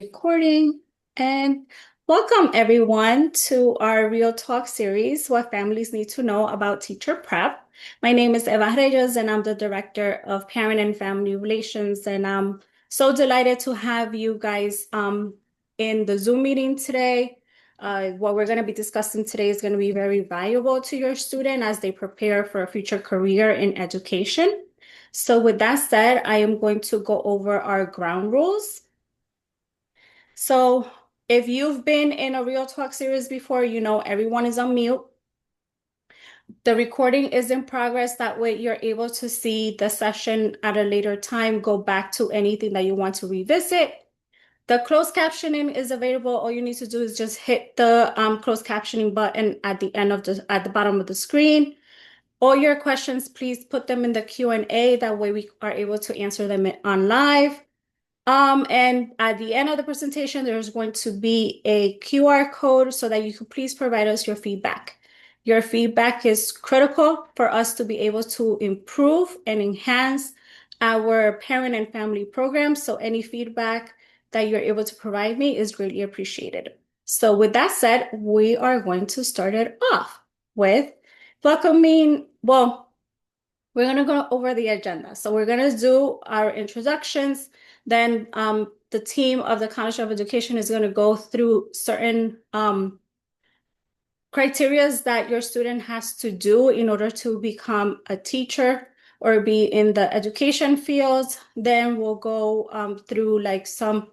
Recording and welcome everyone to our Real Talk series, What Families Need to Know About Teacher Prep. My name is Eva Reyes and I'm the Director of Parent and Family Relations, and I'm so delighted to have you guys in the Zoom meeting today. What we're going to be discussing today is going to be very valuable to your student as they prepare for a future career in education. So with that said, I am going to go over our ground rules. So if you've been in a Real Talk series before, you know everyone is on mute. The recording is in progress. That way you're able to see the session at a later time, go back to anything that you want to revisit. The closed captioning is available. All you need to do is just hit the closed captioning button at the bottom of the screen. All your questions, please put them in the Q&A. That way we are able to answer them on live. And at the end of the presentation, there's going to be a QR code so that you can please provide us your feedback. Your feedback is critical for us to be able to improve and enhance our parent and family programs. So any feedback that you're able to provide me is greatly appreciated. So with that said, we are going to start it off with welcoming, we're going to go over the agenda. So we're going to do our introductions. Then the team of the College of Education is going to go through certain criteria that your student has to do in order to become a teacher or be in the education field. Then we'll go through like some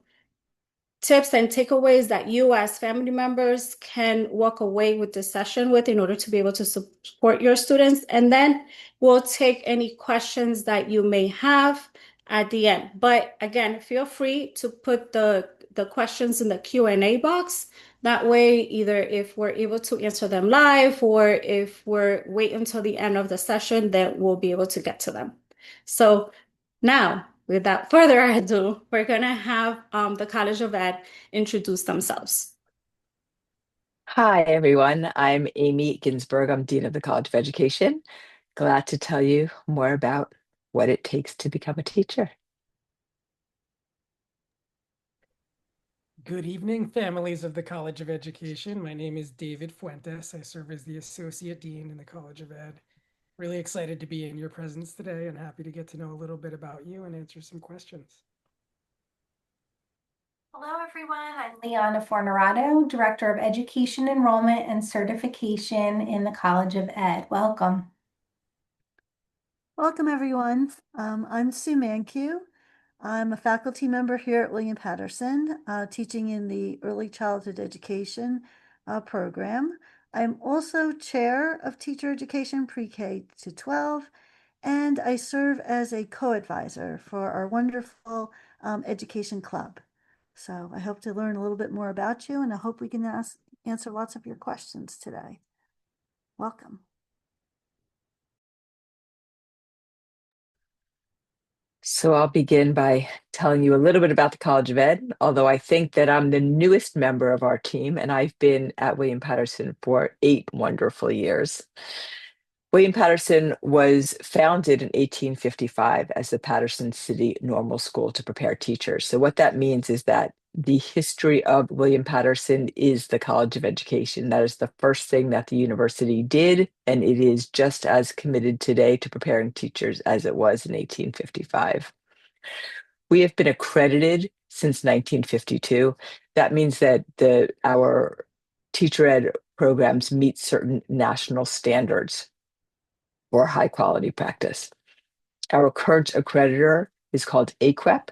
tips and takeaways that you as family members can walk away with the session with in order to be able to support your students. And then we'll take any questions that you may have at the end. But again, feel free to put the questions in the Q&A box. That way, either if we're able to answer them live or if we're wait until the end of the session, then we'll be able to get to them. So now, without further ado, we're going to have the College of Ed introduce themselves. Hi, everyone. I'm Amy Ginsberg. I'm Dean of the College of Education. Glad to tell you more about what it takes to become a teacher. Good evening, families of the College of Education. My name is David Fuentes. I serve as the Associate Dean in the College of Ed. Really excited to be in your presence today and happy to get to know a little bit about you and answer some questions. Hello, everyone. I'm Liana Fornerato, Director of Education Enrollment and Certification in the College of Ed. Welcome. Welcome, everyone. I'm Sue Mankiw. I'm a faculty member here at William Paterson, teaching in the Early Childhood Education program. I'm also chair of Teacher Education Pre-K to 12, and I serve as a co-advisor for our wonderful education club. So I hope to learn a little bit more about you, and I hope we can answer lots of your questions today. Welcome. So I'll begin by telling you a little bit about the College of Ed, although I think that I'm the newest member of our team, and I've been at William Paterson for 8 wonderful years. William Paterson was founded in 1855 as the Paterson City Normal School to prepare teachers. So what that means is that the history of William Paterson is the College of Education. That is the first thing that the university did, and it is just as committed today to preparing teachers as it was in 1855. We have been accredited since 1952. That means that our teacher ed programs meet certain national standards for high quality practice. Our current accreditor is called AQEP.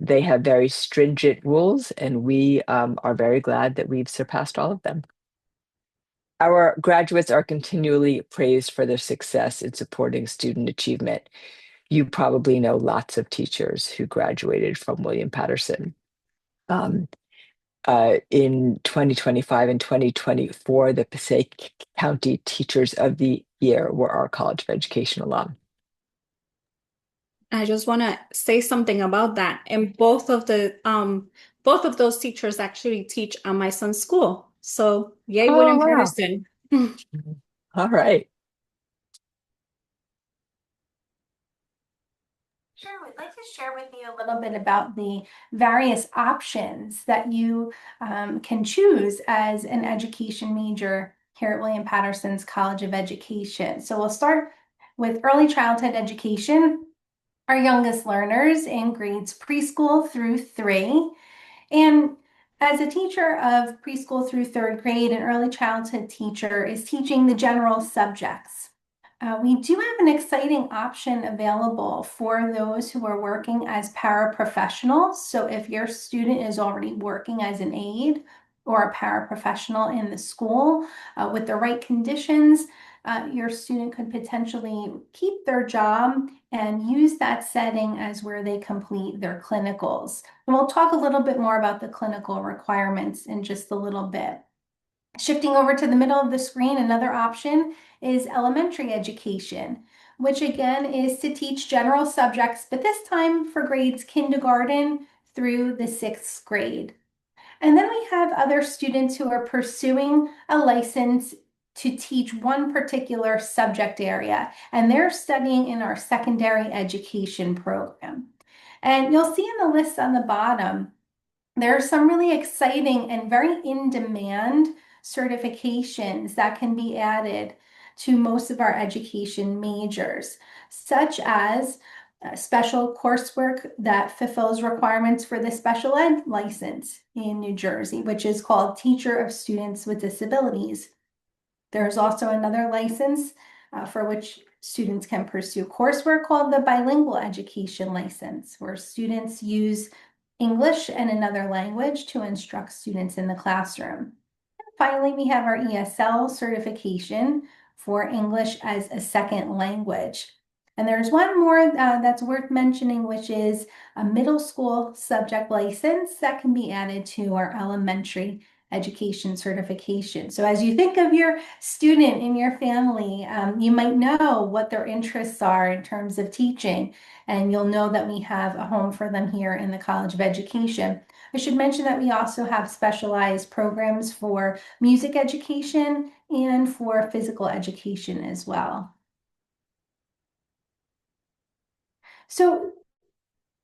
They have very stringent rules, and we are very glad that we've surpassed all of them. Our graduates are continually praised for their success in supporting student achievement. You probably know lots of teachers who graduated from William Paterson. In 2025 and 2024, the Passaic County Teachers of the Year were our College of Education alum. I just want to say something about that. And both of those teachers actually teach at my son's school. So yay, William wow. Paterson. All right. Sure, with like to share with you a little bit about the various options that you can choose as an education major here at William Paterson's College of Education. So we'll start with early childhood education, our youngest learners in grades preschool through 3. And as a teacher of preschool through 3rd grade, an early childhood teacher is teaching the general subjects. We do have an exciting option available for those who are working as paraprofessionals. So if your student is already working as an aide or a paraprofessional in the school with the right conditions, your student could potentially keep their job and use that setting as where they complete their clinicals. And we'll talk a little bit more about the clinical requirements in just a little bit. Shifting over to the middle of the screen, another option is elementary education, which again is to teach general subjects, but this time for grades kindergarten through the 6th grade. And then we have other students who are pursuing a license to teach one particular subject area, and they're studying in our secondary education program. And you'll see in the list on the bottom, there are some really exciting and very in-demand certifications that can be added to most of our education majors, such as special coursework that fulfills requirements for the special ed license in New Jersey, which is called Teacher of Students with Disabilities. There's also another license for which students can pursue coursework called the Bilingual Education License, where students use English and another language to instruct students in the classroom. And finally, we have our ESL certification for English as a second language. And there's one more that's worth mentioning, which is a middle school subject license that can be added to our elementary education certification. So as you think of your student in your family, you might know what their interests are in terms of teaching, and you'll know that we have a home for them here in the College of Education. I should mention that we also have specialized programs for music education and for physical education as well. So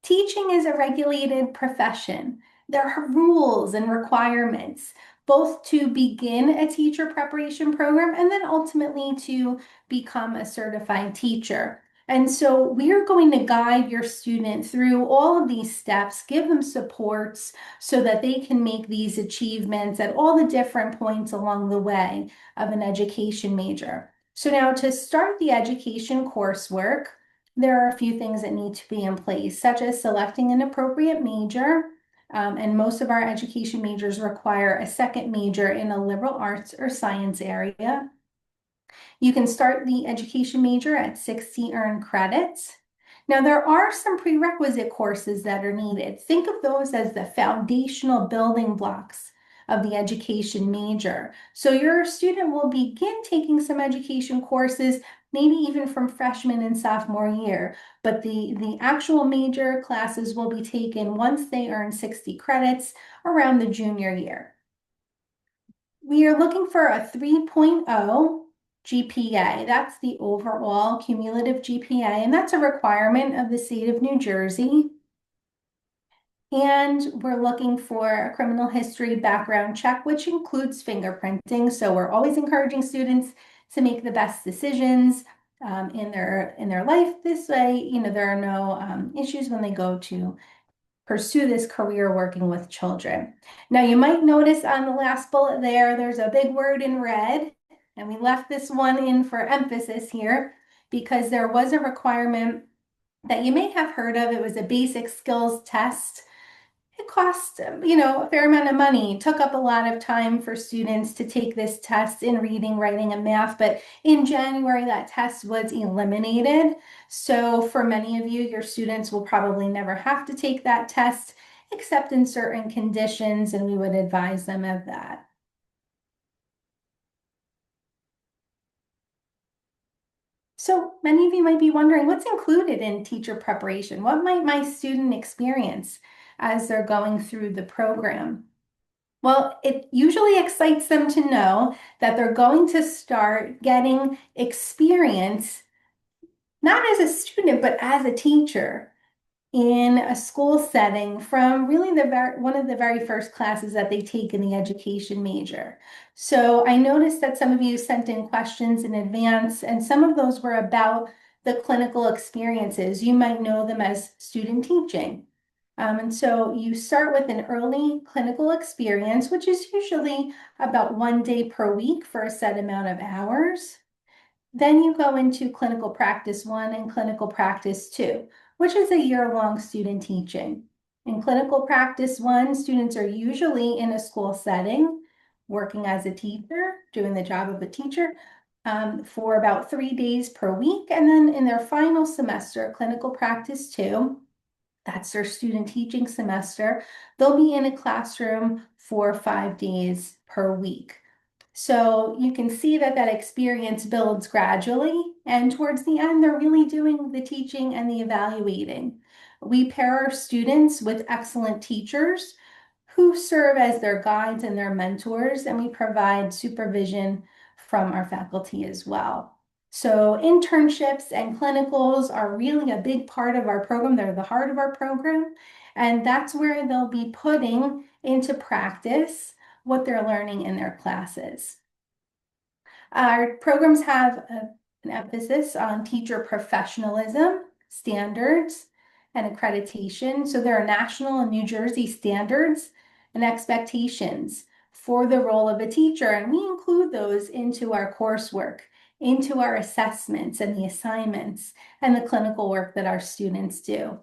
teaching is a regulated profession. There are rules and requirements, both to begin a teacher preparation program and then ultimately to become a certified teacher. And so we're going to guide your student through all of these steps, give them supports so that they can make these achievements at all the different points along the way of an education major. So now to start the education coursework, there are a few things that need to be in place, such as selecting an appropriate major. And most of our education majors require a second major in a liberal arts or science area. You can start the education major at 60 earned credits. Now, there are some prerequisite courses that are needed. Think of those as the foundational building blocks of the education major. So your student will begin taking some education courses, maybe even from freshman and sophomore year, but the actual major classes will be taken once they earn 60 credits around the junior year. We are looking for a 3.0 GPA. That's the overall cumulative GPA, and that's a requirement of the state of New Jersey. And we're looking for a criminal history background check, which includes fingerprinting. So we're always encouraging students to make the best decisions in their life. This way, there are no issues when they go to pursue this career working with children. Now, you might notice on the last bullet there's a big word in red, and we left this one in for emphasis here because there was a requirement that you may have heard of. It was a basic skills test. It cost, a fair amount of money. It took up a lot of time for students to take this test in reading, writing, and math. But in January, that test was eliminated. So for many of you, your students will probably never have to take that test, except in certain conditions, and we would advise them of that. So many of you might be wondering, what's included in teacher preparation? What might my student experience as they're going through the program? Well, it usually excites them to know that they're going to start getting experience, not as a student, but as a teacher in a school setting from really one of the very first classes that they take in the education major. So I noticed that some of you sent in questions in advance, and some of those were about the clinical experiences. You might know them as student teaching. And so you start with an early clinical experience, which is usually about 1 day per week for a set amount of hours. Then you go into clinical practice 1 and clinical practice 2, which is a year-long student teaching. In clinical practice 1, students are usually in a school setting, working as a teacher, doing the job of a teacher, for about 3 days per week. And then in their final semester, clinical practice 2, that's their student teaching semester, they'll be in a classroom for 5 days per week. So you can see that that experience builds gradually, and towards the end, they're really doing the teaching and the evaluating. We pair our students with excellent teachers who serve as their guides and their mentors, and we provide supervision from our faculty as well. So internships and clinicals are really a big part of our program. They're the heart of our program, and that's where they'll be putting into practice what they're learning in their classes. Our programs have an emphasis on teacher professionalism, standards, and accreditation. So there are national and New Jersey standards and expectations for the role of a teacher, and we include those into our coursework, into our assessments and the assignments and the clinical work that our students do.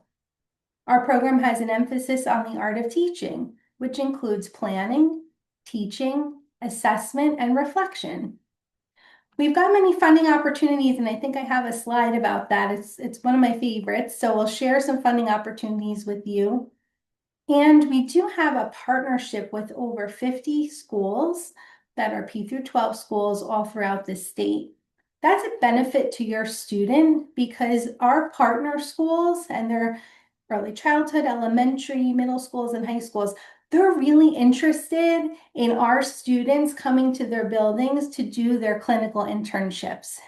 Our program has an emphasis on the art of teaching, which includes planning, teaching, assessment, and reflection. We've got many funding opportunities, and I think I have a slide about that. It's one of my favorites, so we'll share some funding opportunities with you. And we do have a partnership with over 50 schools that are P through 12 schools all throughout the state. That's a benefit to your student because our partner schools and their early childhood, elementary, middle schools, and high schools, they're really interested in our students coming to their buildings to do their clinical internships.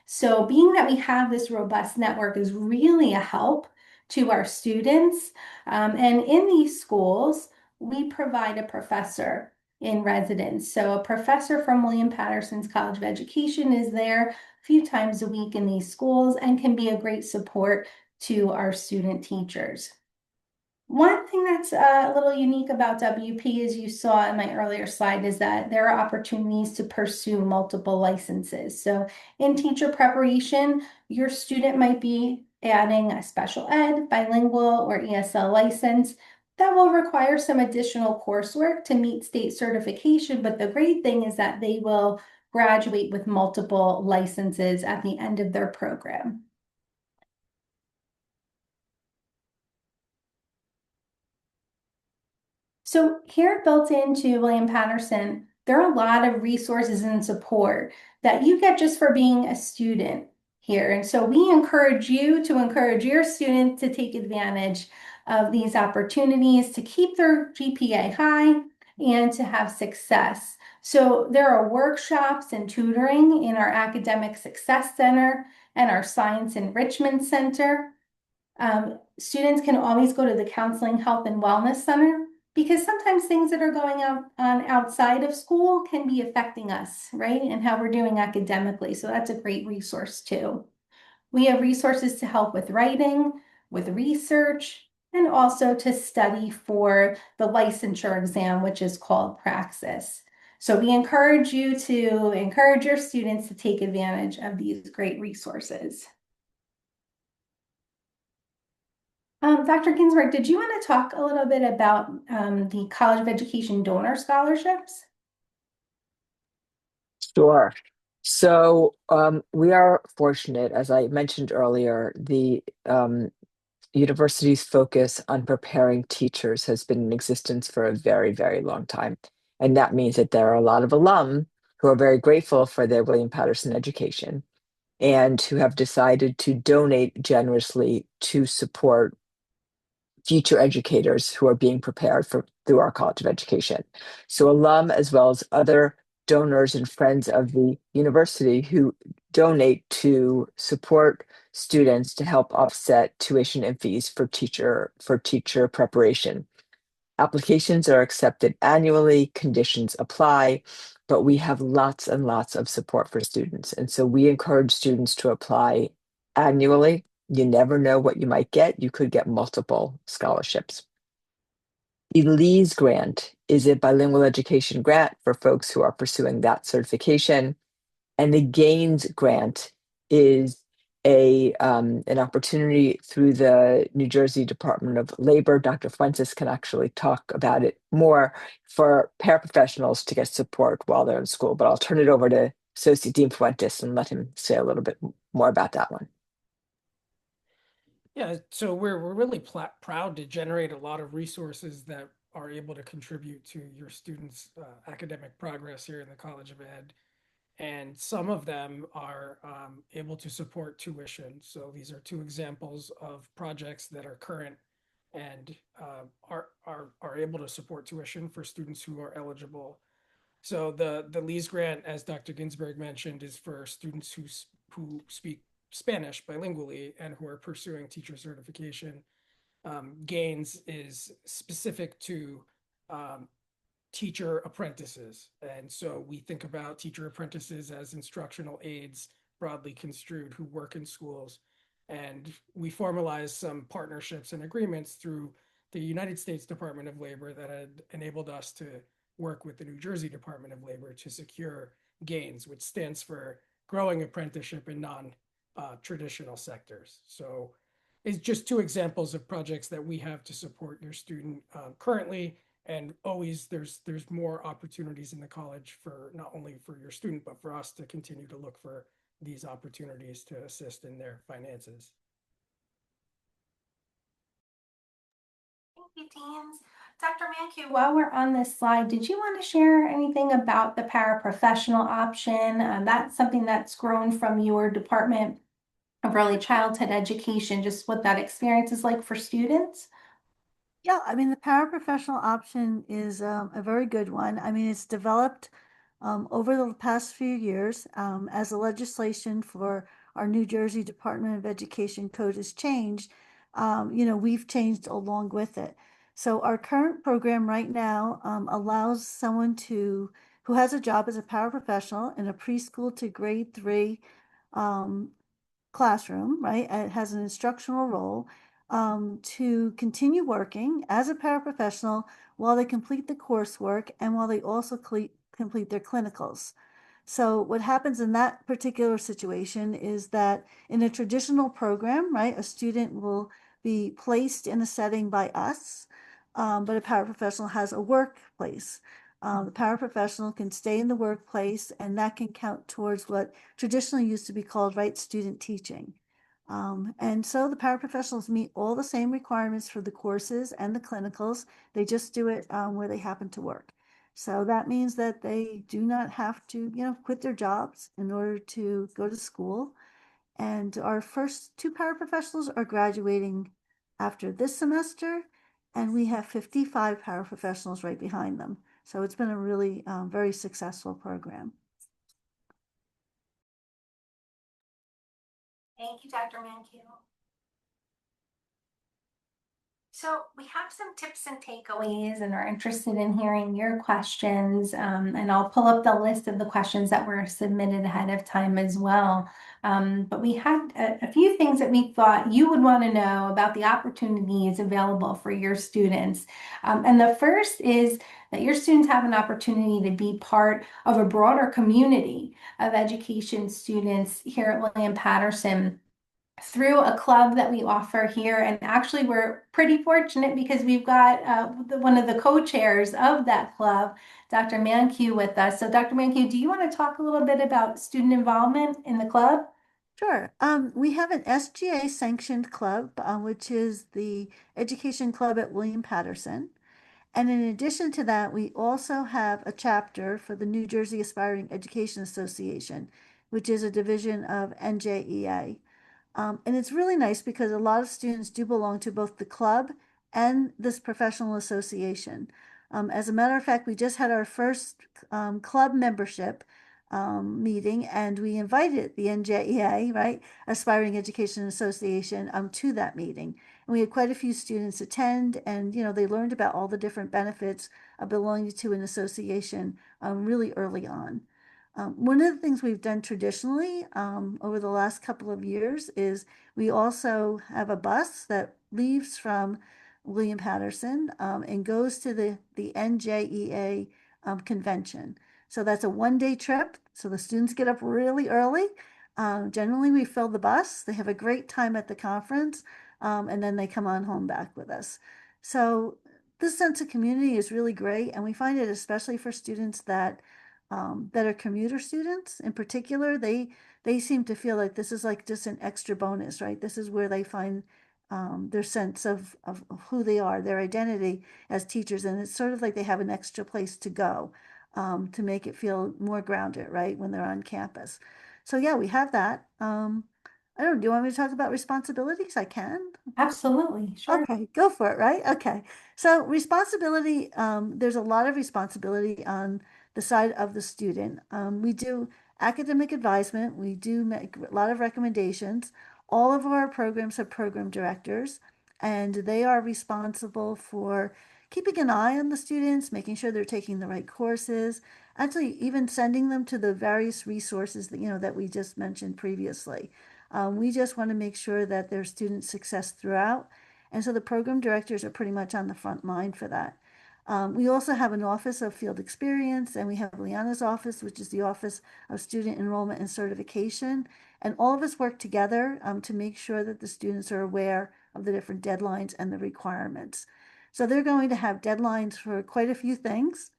So being that we have this robust network is really a help to our students. And in these schools, we provide a professor in residence. So a professor from William Paterson's College of Education is there a few times a week in these schools and can be a great support to our student teachers. One thing that's a little unique about WP, as you saw in my earlier slide, is that there are opportunities to pursue multiple licenses. So in teacher preparation, your student might be adding a special ed, bilingual, or ESL license. That will require some additional coursework to meet state certification, but the great thing is that they will graduate with multiple licenses at the end of their program. So here built into William Paterson, there are a lot of resources and support that you get just for being a student here. And so we encourage you to encourage your students to take advantage of these opportunities to keep their GPA high and to have success. So there are workshops and tutoring in our Academic Success Center and our Science Enrichment Center. Students can always go to the Counseling, Health, and Wellness Center because sometimes things that are going on outside of school can be affecting us, right? And how we're doing academically. So that's a great resource too. We have resources to help with writing, with research, and also to study for the licensure exam, which is called Praxis. So we encourage you to encourage your students to take advantage of these great resources. Dr. Ginsberg, did you want to talk a little bit about the College of Education donor scholarships? Sure. So we are fortunate, as I mentioned earlier, the university's focus on preparing teachers has been in existence for a very, very long time. And that means that there are a lot of alum who are very grateful for their William Paterson education and who have decided to donate generously to support future educators who are being prepared through our College of Education. So alum, as well as other donors and friends of the university who donate to support students to help offset tuition and fees for teacher preparation. Applications are accepted annually, conditions apply, but we have lots and lots of support for students. And so we encourage students to apply annually. You never know what you might get. You could get multiple scholarships. The LEAS grant is a bilingual education grant for folks who are pursuing that certification. And the GAINS grant is an opportunity through the New Jersey Department of Labor. Dr. Fuentes can actually talk about it more, for paraprofessionals to get support while they're in school. But I'll turn it over to Associate Dean Fuentes and let him say a little bit more about that one. Yeah, so we're really proud to generate a lot of resources that are able to contribute to your students' academic progress here in the College of Ed. And some of them are able to support tuition. So these are two examples of projects that are current and are able to support tuition for students who are eligible. So the LEAS grant, as Dr. Ginsberg mentioned, is for students who speak Spanish bilingually and who are pursuing teacher certification. GAINS is specific to teacher apprentices. And so we think about teacher apprentices as instructional aides, broadly construed, who work in schools. And we formalized some partnerships and agreements through the United States Department of Labor that had enabled us to work with the New Jersey Department of Labor to secure GAINS, which stands for Growing Apprenticeship in Non-Traditional Sectors. So it's just two examples of projects that we have to support your student currently. And always there's more opportunities in the college for not only for your student, but for us to continue to look for these opportunities to assist in their finances. Thank you, Deans. Dr. Mankiw, while we're on this slide, did you want to share anything about the paraprofessional option? That's something that's grown from your Department of Early Childhood Education, just what that experience is like for students? Yeah, I mean, the paraprofessional option is a very good one. I mean, it's developed over the past few years as the legislation for our New Jersey Department of Education code has changed. We've changed along with it. So our current program right now allows someone who has a job as a paraprofessional in a preschool to grade 3 classroom, right? It has an instructional role to continue working as a paraprofessional while they complete the coursework and while they also complete their clinicals. So what happens in that particular situation is that in a traditional program, right, a student will be placed in a setting by us, but a paraprofessional has a workplace. The paraprofessional can stay in the workplace, and that can count towards what traditionally used to be called right student teaching. And so the paraprofessionals meet all the same requirements for the courses and the clinicals. They just do it where they happen to work. So that means that they do not have to, quit their jobs in order to go to school. And our first 2 paraprofessionals are graduating after this semester, and we have 55 paraprofessionals right behind them. So it's been a really very successful program. Thank you, Dr. Mankiw. So we have some tips and takeaways and are interested in hearing your questions. And I'll pull up the list of the questions that were submitted ahead of time as well. But we had a few things that we thought you would want to know about the opportunities available for your students. And the first is that your students have an opportunity to be part of a broader community of education students here at William Paterson through a club that we offer here. And actually, we're pretty fortunate because we've got one of the co-chairs of that club, Dr. Mankiw, with us. So Dr. Mankiw, do you want to talk a little bit about student involvement in the club? Sure. We have an SGA sanctioned club, which is the education club at William Paterson. And in addition to that, we also have a chapter for the New Jersey Aspiring Education Association, which is a division of NJEA. And it's really nice because a lot of students do belong to both the club and this professional association. As a matter of fact, we just had our first club membership meeting, and we invited the NJEA, right, Aspiring Education Association, to that meeting. And we had quite a few students attend, and they learned about all the different benefits of belonging to an association really early on. One of the things we've done traditionally over the last couple of years is we also have a bus that leaves from William Paterson and goes to the NJEA convention. So that's a one-day trip. So the students get up really early. Generally, we fill the bus. They have a great time at the conference, and then they come on home back with us. So this sense of community is really great, and we find it especially for students that are commuter students in particular. They seem to feel like this is like just an extra bonus, right? This is where they find their sense of who they are, their identity as teachers, and it's sort of like they have an extra place to go to make it feel more grounded, right, when they're on campus. So yeah, we have that. I don't know, do you want me to talk about responsibilities? I can. Absolutely, sure. Okay, go for it, right? Okay. So responsibility, there's a lot of responsibility on the side of the student. We do academic advisement. We do make a lot of recommendations. All of our programs have program directors, and they are responsible for keeping an eye on the students, making sure they're taking the right courses, actually even sending them to the various resources that, that we just mentioned previously. We just want to make sure that there's student success throughout. And so the program directors are pretty much on the front line for that. We also have an office of field experience, and we have Liana's office, which is the Office of Student Enrollment and Certification. And all of us work together to make sure that the students are aware of the different deadlines and the requirements. So they're going to have deadlines for quite a few things.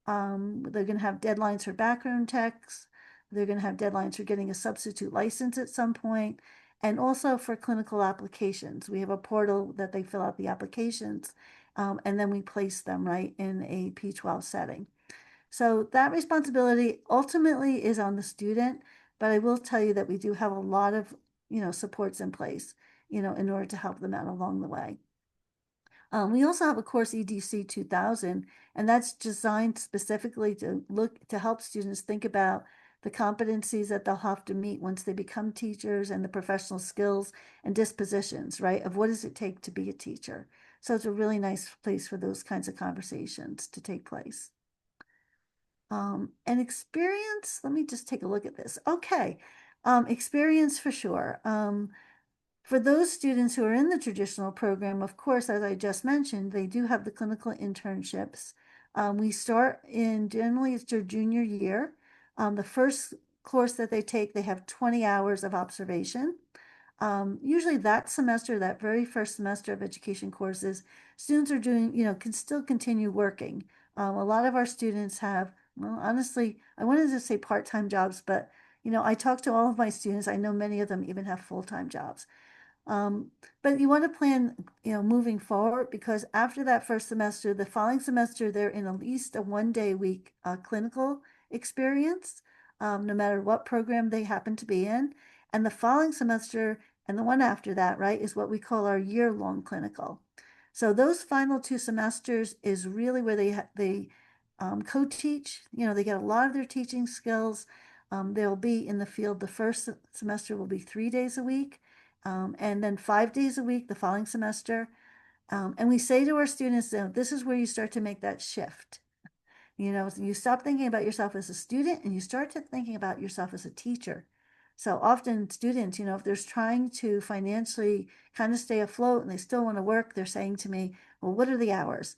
They're going to have deadlines for background checks. They're going to have deadlines for getting a substitute license at some point, and also for clinical applications. We have a portal that they fill out the applications, and then we place them right in a P12 setting. So that responsibility ultimately is on the student, but I will tell you that we do have a lot of, supports in place, in order to help them out along the way. We also have a course EDC 2000, and that's designed specifically to help students think about the competencies that they'll have to meet once they become teachers and the professional skills and dispositions, right, of what does it take to be a teacher. So it's a really nice place for those kinds of conversations to take place. And experience, let me just take a look at this. Okay, experience for sure. For those students who are in the traditional program, of course, as I just mentioned, they do have the clinical internships. We start generally it's their junior year. The first course that they take, they have 20 hours of observation. Usually that semester, that very first semester of education courses, students are doing, can still continue working. A lot of our students have, well, honestly, I wanted to say part-time jobs, but, I talk to all of my students. I know many of them even have full-time jobs. But you want to plan, moving forward, because after that first semester, the following semester, they're in at least a one-day week clinical experience, no matter what program they happen to be in. And the following semester and the one after that, right, is what we call our year-long clinical. So those final 2 semesters is really where they co-teach. They get a lot of their teaching skills. They'll be in the field. The first semester will be 3 days a week. And then 5 days a week the following semester. And we say to our students, this is where you start to make that shift. You stop thinking about yourself as a student and you start to thinking about yourself as a teacher. So often students, if they're trying to financially kind of stay afloat and they still want to work, they're saying to me, well, what are the hours?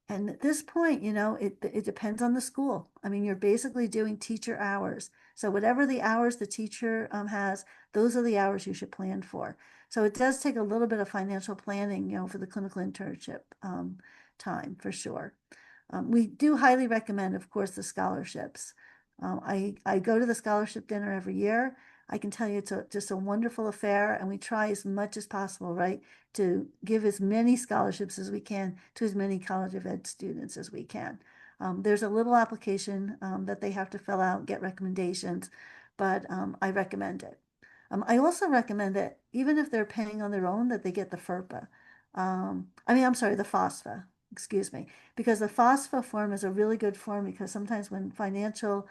And at this point, it depends on the school. I mean, you're basically doing teacher hours. So whatever the hours the teacher has, those are the hours you should plan for. So it does take a little bit of financial planning, for the clinical internship time for sure. We do highly recommend, of course, the scholarships. I go to the scholarship dinner every year. I can tell you it's just a wonderful affair, and we try as much as possible, right, to give as many scholarships as we can to as many College of Ed students as we can. There's a little application that they have to fill out, get recommendations, but I recommend it. I also recommend that even if they're paying on their own, that they get the FERPA. I'm sorry, the FOSFA, excuse me, because the FOSFA form is a really good form because sometimes when financial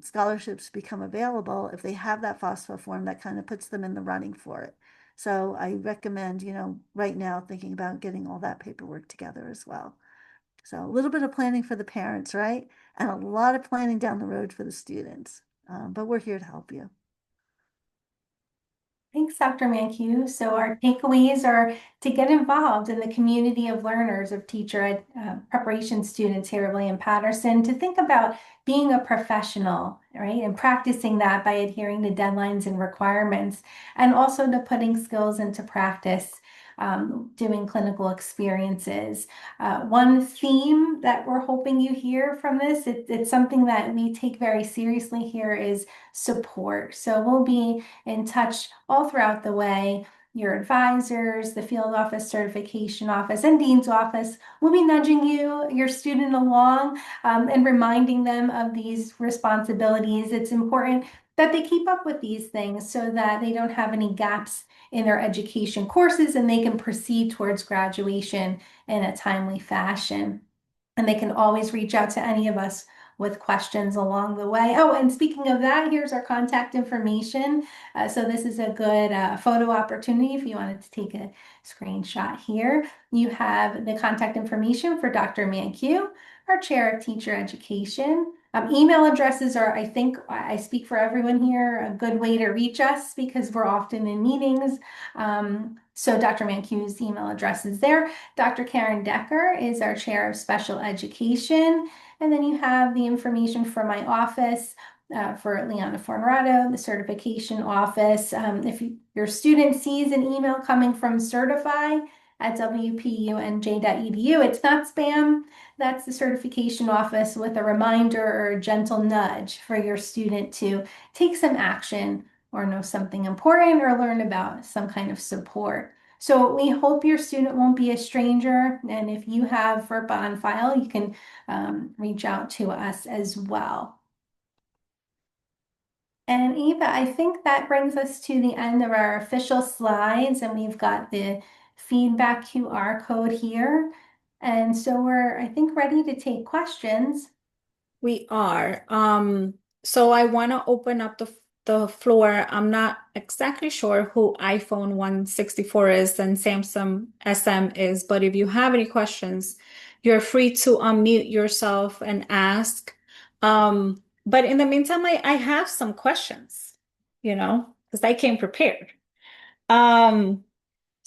scholarships become available, if they have that FOSFA form, that kind of puts them in the running for it. So I recommend, right now thinking about getting all that paperwork together as well. So a little bit of planning for the parents, right? And a lot of planning down the road for the students. But we're here to help you. Thanks, Dr. Mankiw. So our takeaways are to get involved in the community of learners, of teacher preparation students here at William Paterson, to think about being a professional, right? And practicing that by adhering to deadlines and requirements, and also to putting skills into practice, doing clinical experiences. One theme that we're hoping you hear from this, it's something that we take very seriously here, is support. So we'll be in touch all throughout the way. Your advisors, the field office, certification office, and dean's office will be nudging you, your student along, and reminding them of these responsibilities. It's important that they keep up with these things so that they don't have any gaps in their education courses, and they can proceed towards graduation in a timely fashion. And they can always reach out to any of us with questions along the way. Oh, and speaking of that, here's our contact information. So this is a good photo opportunity if you wanted to take a screenshot here. You have the contact information for Dr. Mankiw, our chair of teacher education. Email addresses are, I think I speak for everyone here, a good way to reach us because we're often in meetings. So Dr. Mankiw's email address is there. Dr. Karen Decker is our chair of special education. And then you have the information for my office, for Liana Fornerato, the certification office. If your student sees an email coming from certify@wpunj.edu, it's not spam. That's the certification office with a reminder or a gentle nudge for your student to take some action or know something important or learn about some kind of support. So we hope your student won't be a stranger. And if you have FERPA on file, you can reach out to us as well. And Eva, I think that brings us to the end of our official slides, and we've got the feedback QR code here. And so we're, I think, ready to take questions. We are. So I want to open up the floor. I'm not exactly sure who iPhone 164 is and Samsung SM is, but if you have any questions, you're free to unmute yourself and ask. But in the meantime, I have some questions, because I came prepared.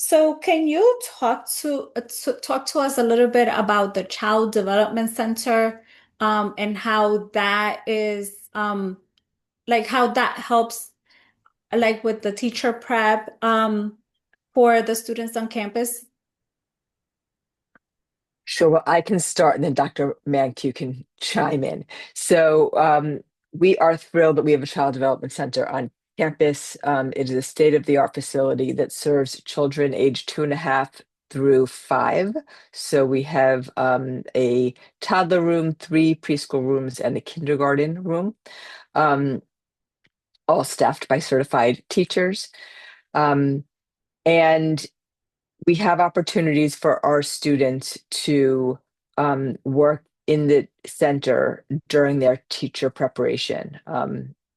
So can you talk to us a little bit about the Child Development Center, and how that is, like how that helps, like with the teacher prep, for the students on campus? Sure. Well, I can start and then Dr. Mankiw can chime in. So we are thrilled that we have a child development center on campus. It is a state-of-the-art facility that serves children aged 2.5 through 5. So we have a toddler room, 3 preschool rooms, and a kindergarten room, all staffed by certified teachers. And we have opportunities for our students to work in the center during their teacher preparation,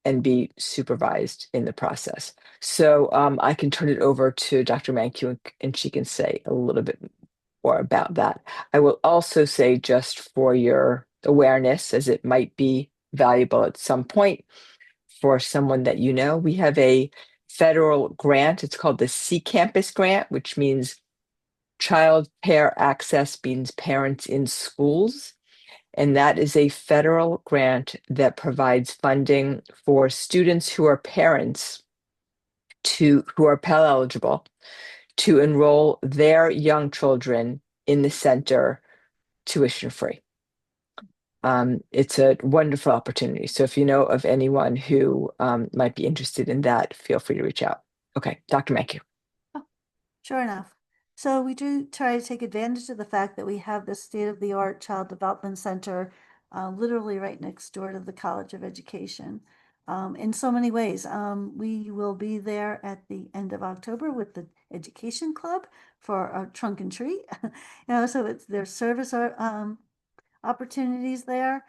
and be supervised in the process. So I can turn it over to Dr. Mankiw and she can say a little bit more about that. I will also say, just for your awareness, as it might be valuable at some point for someone that you know, we have a federal grant. It's called the C Campus grant, which means Child Care Access means parents in schools. And that is a federal grant that provides funding for students who are parents who are Pell eligible to enroll their young children in the center tuition free. It's a wonderful opportunity. So if you know of anyone who might be interested in that, feel free to reach out. Okay, Dr. Mankiw. Sure enough. So we do try to take advantage of the fact that we have this state-of-the-art child development center literally right next door to the College of Education. In so many ways. We will be there at the end of October with the Education Club for a trunk and treat. So there's service opportunities there.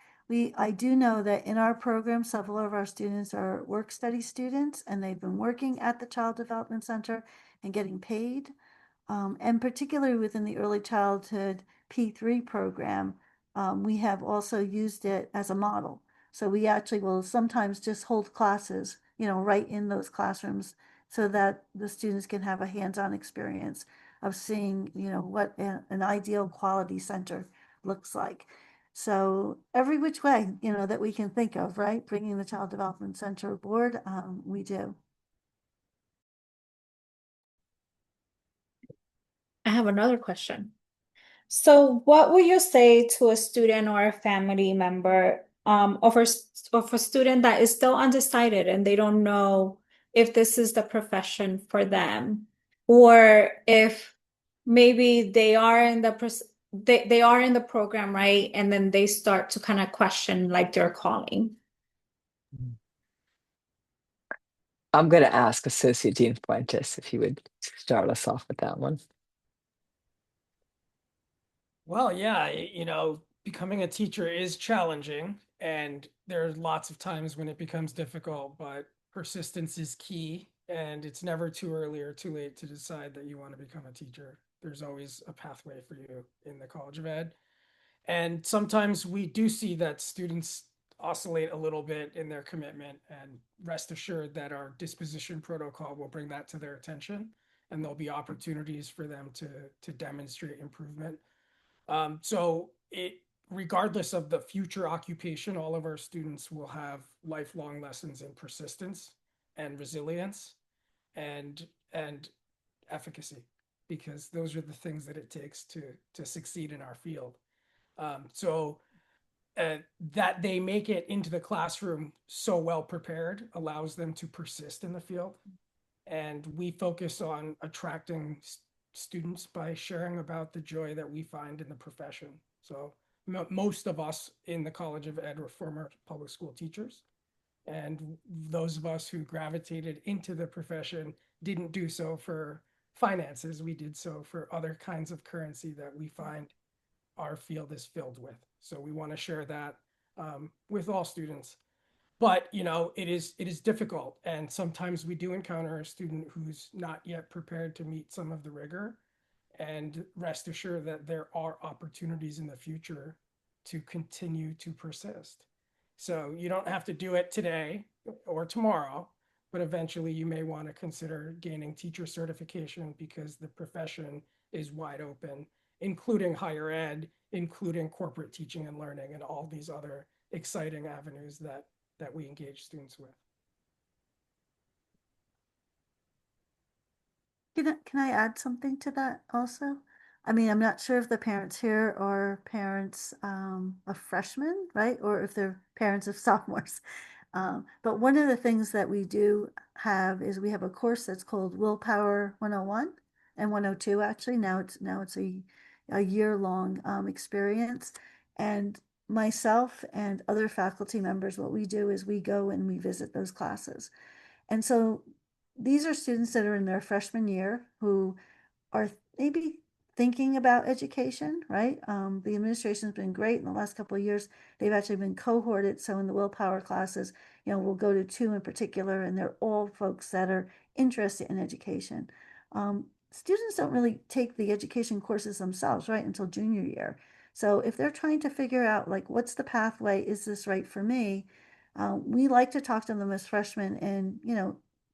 I do know that in our program, several of our students are work study students, and they've been working at the Child Development Center and getting paid. And particularly within the early childhood P3 program, we have also used it as a model. So we actually will sometimes just hold classes, right in those classrooms so that the students can have a hands-on experience of seeing, what an ideal quality center looks like. So every which way, that we can think of, right? Bringing the Child Development Center aboard, we do. I have another question. So what would you say to a student or a family member of a student that is still undecided and they don't know if this is the profession for them, or if maybe they are in they are in the program, right? And then they start to kind of question like their calling. I'm going to ask Associate Dean Fuentes if he would start us off with that one. Well, yeah, becoming a teacher is challenging, and there's lots of times when it becomes difficult, but persistence is key, and it's never too early or too late to decide that you want to become a teacher. There's always a pathway for you in the College of Ed. And sometimes we do see that students oscillate a little bit in their commitment, and rest assured that our disposition protocol will bring that to their attention, and there'll be opportunities for them to demonstrate improvement. So regardless of the future occupation, all of our students will have lifelong lessons in persistence and resilience and efficacy, because those are the things that it takes to succeed in our field. So that they make it into the classroom so well prepared allows them to persist in the field. And we focus on attracting students by sharing about the joy that we find in the profession. So most of us in the College of Ed were former public school teachers. And those of us who gravitated into the profession didn't do so for finances. We did so for other kinds of currency that we find our field is filled with. So we want to share that with all students. But it is difficult, and sometimes we do encounter a student who's not yet prepared to meet some of the rigor. And rest assured that there are opportunities in the future to continue to persist. So you don't have to do it today or tomorrow, but eventually you may want to consider gaining teacher certification, because the profession is wide open, including higher ed, including corporate teaching and learning, and all these other exciting avenues that we engage students with. Can I add something to that also? I mean, I'm not sure if the parents here are parents of freshmen, right? Or if they're parents of sophomores. But one of the things that we do have is we have a course that's called Willpower 101 and 102, actually. Now it's a year-long experience. And myself and other faculty members, what we do is we go and we visit those classes. And so these are students that are in their freshman year who are maybe thinking about education, right? The administration's been great in the last couple of years. They've actually been cohorted. So in the willpower classes, we'll go to 2 in particular, and they're all folks that are interested in education. Students don't really take the education courses themselves, right, until junior year. So if they're trying to figure out, like, what's the pathway? Is this right for me? We like to talk to them as freshmen and,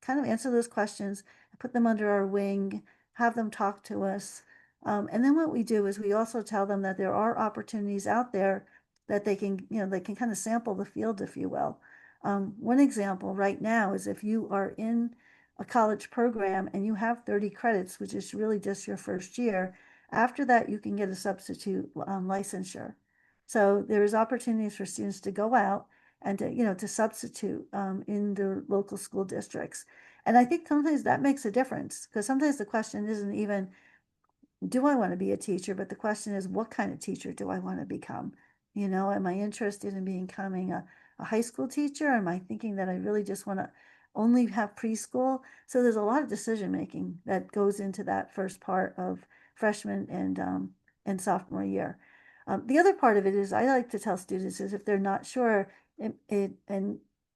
kind of answer those questions, put them under our wing, have them talk to us. And then what we do is we also tell them that there are opportunities out there that they can kind of sample the field, if you will. One example right now is if you are in a college program and you have 30 credits, which is really just your first year, after that you can get a substitute licensure. So there is opportunities for students to go out and to substitute in the local school districts. And I think sometimes that makes a difference, because sometimes the question isn't even, do I want to be a teacher? But the question is, what kind of teacher do I want to become? Am I interested in becoming a high school teacher? Am I thinking that I really just want to only have preschool? So there's a lot of decision making that goes into that first part of freshman and sophomore year. The other part of it is I like to tell students is if they're not sure, and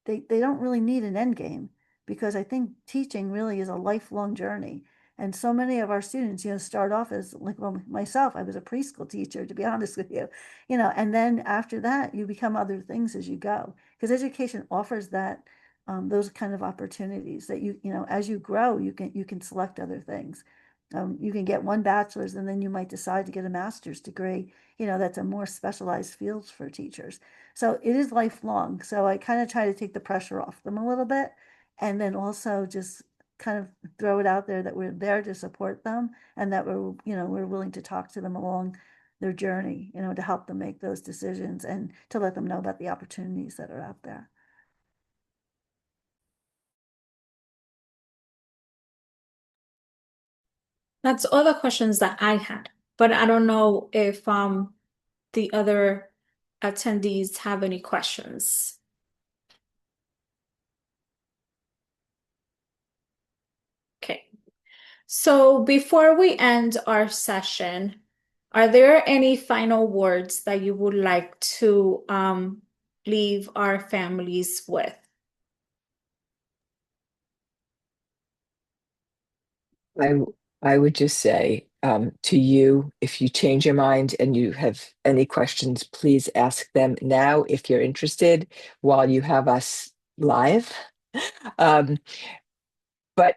they don't really need an end game, because I think teaching really is a lifelong journey. And so many of our students, start off as like, well, myself, I was a preschool teacher, to be honest with you, and then after that, you become other things as you go, because education offers that, those kind of opportunities that as you grow, you can select other things. You can get one bachelor's and then you might decide to get a master's degree, that's a more specialized fields for teachers. So it is lifelong. So I kind of try to take the pressure off them a little bit, and then also just kind of throw it out there that we're there to support them, and that we're willing to talk to them along their journey, to help them make those decisions and to let them know about the opportunities that are out there. That's all the questions that I had, but I don't know if the other attendees have any questions. Okay. So before we end our session, are there any final words that you would like to leave our families with? I would just say to you, if you change your mind and you have any questions, please ask them now if you're interested while you have us live. But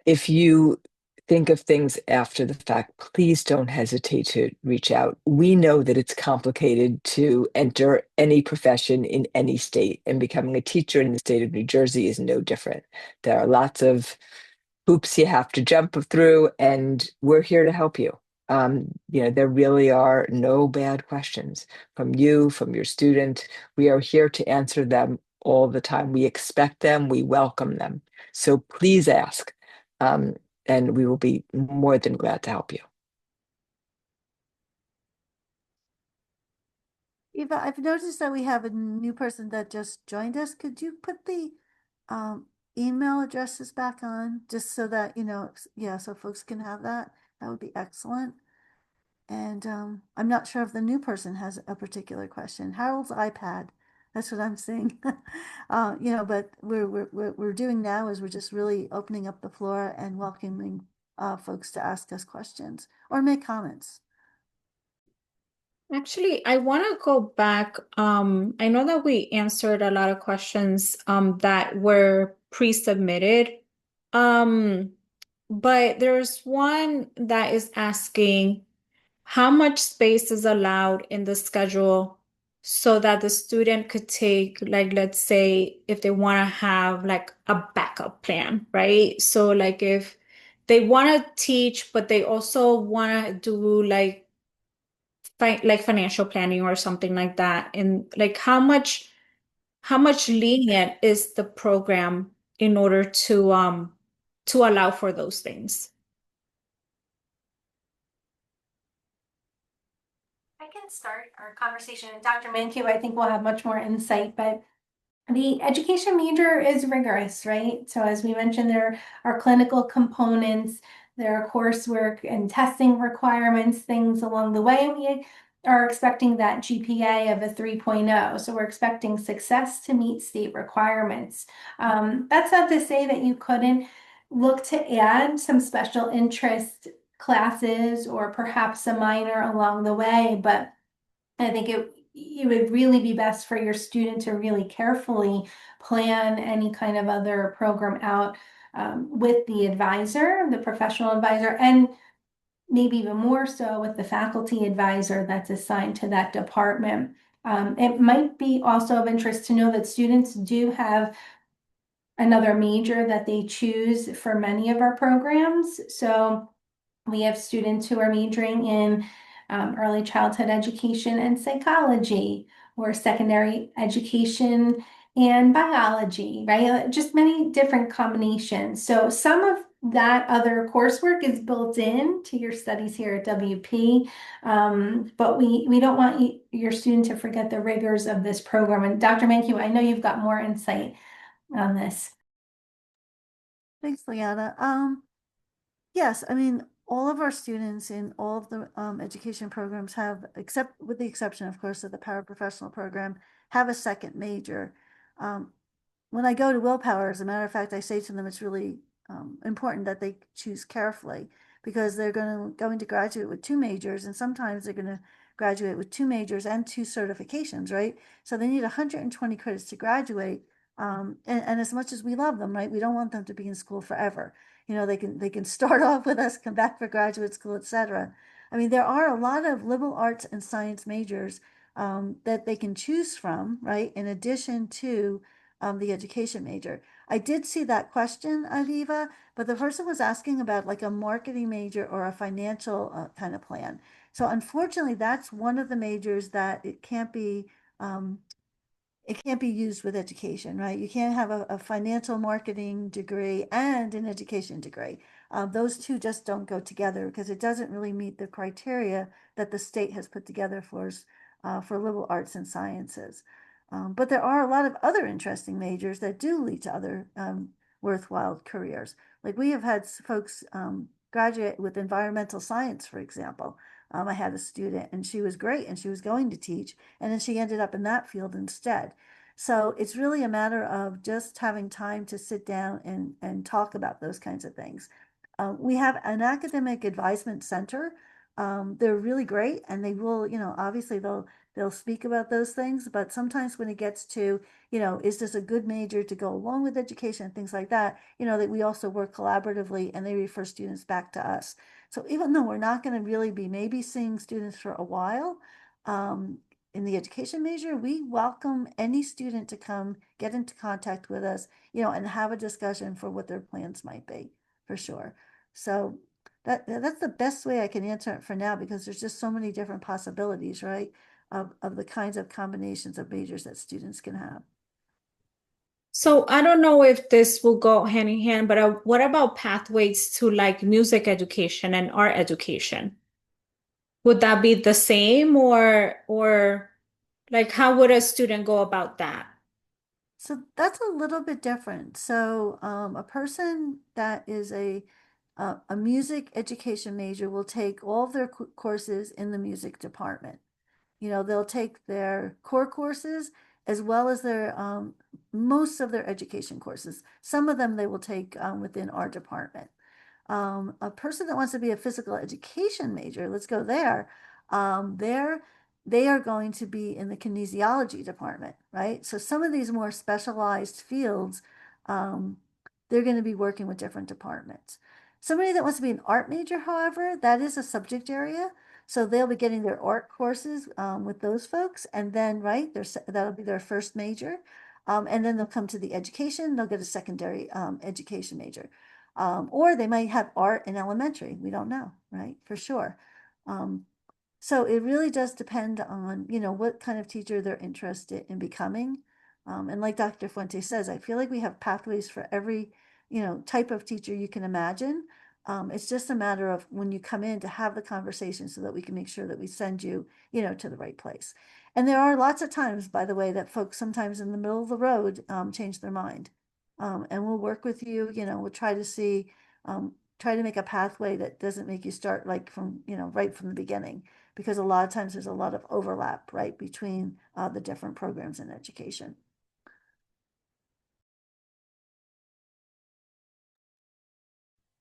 if you think of things after the fact, please don't hesitate to reach out. We know that it's complicated to enter any profession in any state, and becoming a teacher in the state of New Jersey is no different. There are lots of hoops you have to jump through, and we're here to help you. There really are no bad questions from you, from your student. We are here to answer them all the time. We expect them, we welcome them. So please ask, and we will be more than glad to help you. Eva, I've noticed that we have a new person that just joined us. Could you put the email addresses back on, just so that, yeah, so folks can have that? That would be excellent. And I'm not sure if the new person has a particular question. Harold's iPad, that's what I'm seeing. But we're doing now is we're just really opening up the floor and welcoming folks to ask us questions or make comments. Actually, I want to go back. I know that we answered a lot of questions that were pre-submitted. But there's one that is asking how much space is allowed in the schedule so that the student could take, like, let's say if they want to have like a backup plan, right? So like if they want to teach, but they also want to do like financial planning or something like that. And like how much lenient is the program in order to allow for those things? I can start our conversation. And Dr. Mankiw, I think will have much more insight, but the education major is rigorous, right? So as we mentioned, there are clinical components, there are coursework and testing requirements, things along the way. We are expecting that GPA of a 3.0. So we're expecting success to meet state requirements. That's not to say that you couldn't look to add some special interest classes or perhaps a minor along the way, but I think it would really be best for your student to really carefully plan any kind of other program out with the advisor, the professional advisor, and maybe even more so with the faculty advisor that's assigned to that department. It might be also of interest to know that students do have another major that they choose for many of our programs. So we have students who are majoring in early childhood education and psychology, or secondary education and biology, right? Just many different combinations. So some of that other coursework is built in to your studies here at WP, but we don't want your student to forget the rigors of this program. And Dr. Mankiw, I know you've got more insight on this. Thanks, Leanna. Yes, I mean, all of our students in all of the education programs have, except with the exception, of course, of the paraprofessional program, have a second major. Um, when I go to willpower, as a matter of fact, I say to them it's really important that they choose carefully because they're going to graduate with two majors, and sometimes they're going to graduate with two majors and two certifications, right? So they need 120 credits to graduate. And as much as we love them, right, we don't want them to be in school forever. You know, they can start off with us, come back for graduate school, etc. I mean, there are a lot of liberal arts and science majors that they can choose from, right? In addition to the education major. I did see that question, Aviva, but the person was asking about like a marketing major or a financial kind of plan. So unfortunately, that's one of the majors that um, it can't be used with education, right? You can't have a financial marketing degree and an education degree. Those two just don't go together because it doesn't really meet the criteria that the state has put together for liberal arts and sciences. But there are a lot of other interesting majors that do lead to other worthwhile careers. Like we have had folks graduate with environmental science, for example. I had a student and she was great and she was going to teach, and then she ended up in that field instead. So it's really a matter of just having time to sit down and talk about those kinds of things. We have an academic advisement center. They're really great, and they will, obviously they'll speak about those things. But sometimes when it gets to, is this a good major to go along with education and things like that, that we also work collaboratively, and they refer students back to us. So even though we're not going to really be maybe seeing students for a while, in the education major, we welcome any student to come get into contact with us, and have a discussion for what their plans might be, for sure. So that's the best way I can answer it for now because there's just so many different possibilities, right? Of the kinds of combinations of majors that students can have. So I don't know if this will go hand in hand, but what about pathways to like music education and art education? Would that be the same or like how would a student go about that? So that's a little bit different. So a person that is a music education major will take all of their courses in the music department. They'll take their core courses as well as their most of their education courses. Some of them they will take within our department. A person that wants to be a physical education major, let's go there. There, they are going to be in the kinesiology department, right? So some of these more specialized fields, um, they're going to be working with different departments. Somebody that wants to be an art major, however, that is a subject area. So they'll be getting their art courses with those folks, and then right, that'll be their first major, and then they'll come to the education. They'll get a secondary education major. Or they might have art in elementary. We don't know, right? For sure. Um, so it really does depend on, what kind of teacher they're interested in becoming. And like Dr. Fuente says, I feel like we have pathways for every, type of teacher you can imagine. It's just a matter of when you come in to have the conversation so that we can make sure that we send you, to the right place. And there are lots of times, by the way, that folks sometimes in the middle of the road change their mind. And we'll work with you, we'll try to see, try to make a pathway that doesn't make you start like from, right from the beginning, because a lot of times there's a lot of overlap, right, between the different programs in education.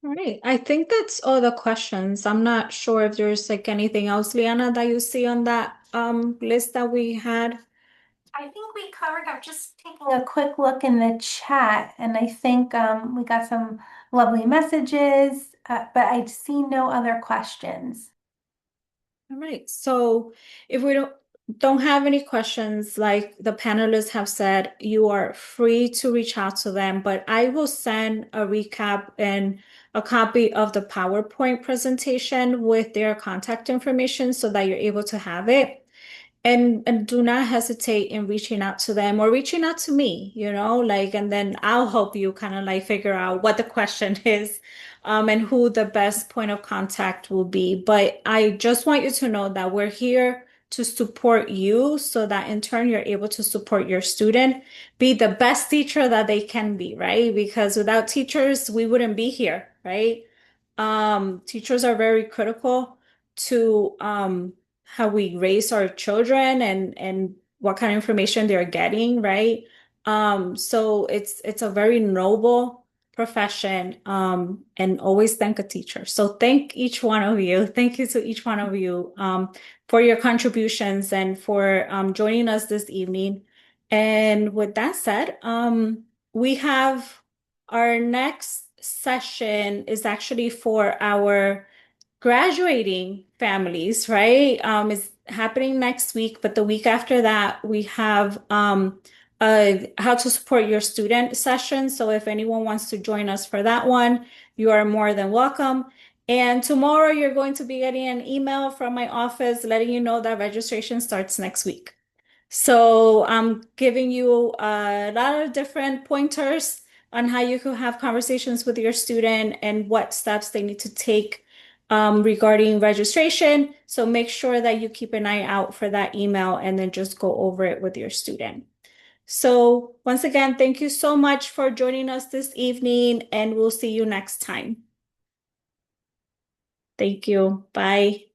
All right. I think that's all the questions. I'm not sure if there's like anything else, Liana, that you see on that list that we had. I think we covered. I'm just taking a quick look in the chat, and I think we got some lovely messages, but I see no other questions. All right. So if we don't have any questions, like the panelists have said, you are free to reach out to them, but I will send a recap and a copy of the PowerPoint presentation with their contact information so that you're able to have it. And do not hesitate in reaching out to them or reaching out to me, like, and then I'll help you kind of like figure out what the question is, and who the best point of contact will be. But I just want you to know that we're here to support you so that in turn you're able to support your student, be the best teacher that they can be, right? Because without teachers, we wouldn't be here, right? Teachers are very critical to how we raise our children and what kind of information they're getting, right? So it's a very noble profession, and always thank a teacher. So thank each one of you. Thank you to each one of you for your contributions and for joining us this evening. And with that said, we have our next session is actually for our graduating families, right? It's happening next week, but the week after that, we have a how to support your student session. So if anyone wants to join us for that one, you are more than welcome. And tomorrow, you're going to be getting an email from my office letting you know that registration starts next week. So I'm giving you a lot of different pointers on how you can have conversations with your student and what steps they need to take regarding registration. So make sure that you keep an eye out for that email and then just go over it with your student. So once again, thank you so much for joining us this evening, and we'll see you next time. Thank you. Bye.